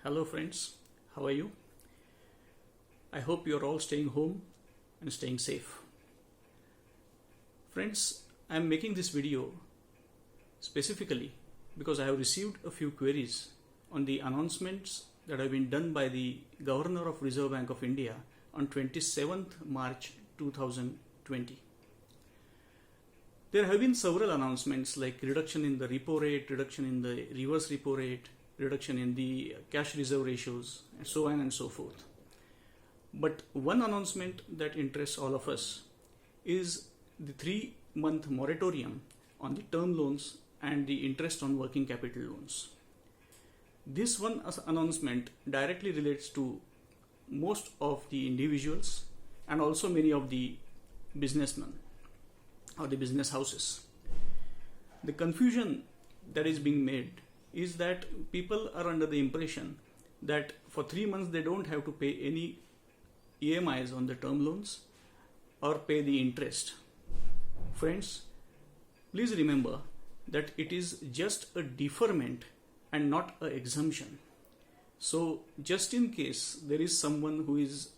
Hello friends, how are you? I hope you're all staying home and staying safe. Friends, I'm making this video specifically because I have received a few queries on the announcements that have been done by the Governor of Reserve Bank of India on 27th March 2020. There have been several announcements like reduction in the repo rate, reduction in the reverse repo rate, reduction in the cash reserve ratios, and so on and so forth. But one announcement that interests all of us is the 3-month moratorium on the term loans and the interest on working capital loans. This one announcement directly relates to most of the individuals and also many of the businessmen or the business houses. The confusion that is being made is that people are under the impression that for 3 months they don't have to pay any EMIs on the term loans or pay the interest. Friends, please remember that it is just a deferment and not an exemption. So just in case there is someone who is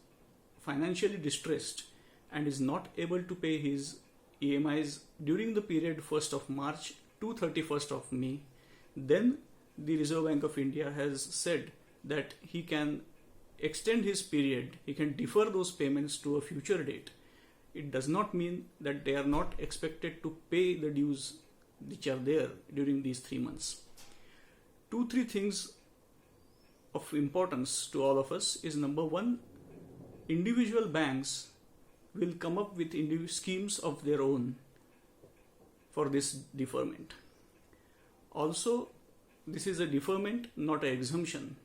financially distressed and is not able to pay his EMIs during the period 1st of March to 31st of May, then the Reserve Bank of India has said that he can extend his period, he can defer those payments to a future date. It does not mean that they are not expected to pay the dues which are there during these 3 months. 2-3 things of importance to all of us is: number one, individual banks will come up with schemes of their own for this deferment. Also, this is a deferment, not an exemption.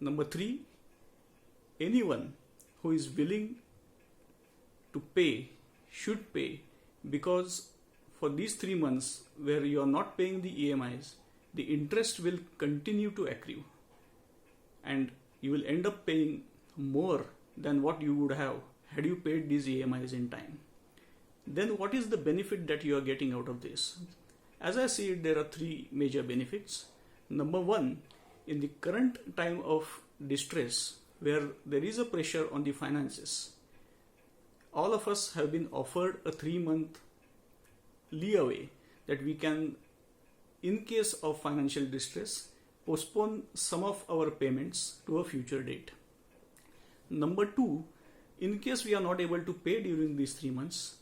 Number 3, anyone who is willing to pay should pay, because for these 3 months where you are not paying the EMIs, the interest will continue to accrue and you will end up paying more than what you would have had you paid these EMIs in time. Then what is the benefit that you are getting out of this? As I see it, there are 3 major benefits. Number 1, in the current time of distress where there is a pressure on the finances, all of us have been offered a 3-month leeway that we can, in case of financial distress, postpone some of our payments to a future date. Number 2, in case we are not able to pay during these 3 months,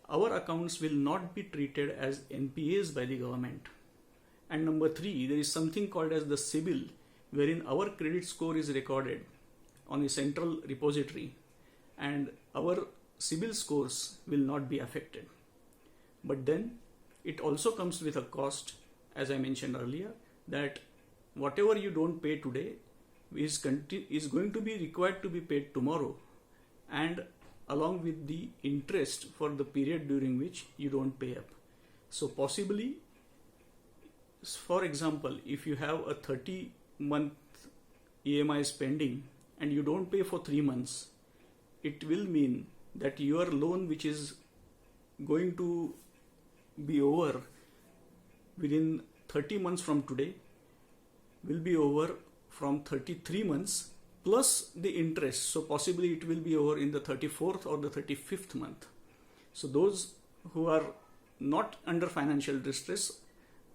our accounts will not be treated as NPAs by the government. And number 3, there is something called as the CIBIL, wherein our credit score is recorded on a central repository and our CIBIL scores will not be affected. But then it also comes with a cost, as I mentioned earlier, that whatever you don't pay today is going to be required to be paid tomorrow, and along with the interest for the period during which you don't pay up. So possibly, for example, if you have a 30-month EMI spending and you don't pay for 3 months, it will mean that your loan, which is going to be over within 30 months from today, will be over from 33 months plus the interest. So possibly it will be over in the 34th or the 35th month. So those who are not under financial distress,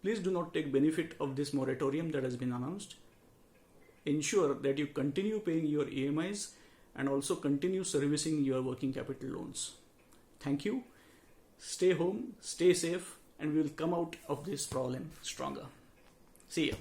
please do not take benefit of this moratorium that has been announced. Ensure that you continue paying your EMIs and also continue servicing your working capital loans. Thank you. Stay home, stay safe, and we will come out of this problem stronger. See ya.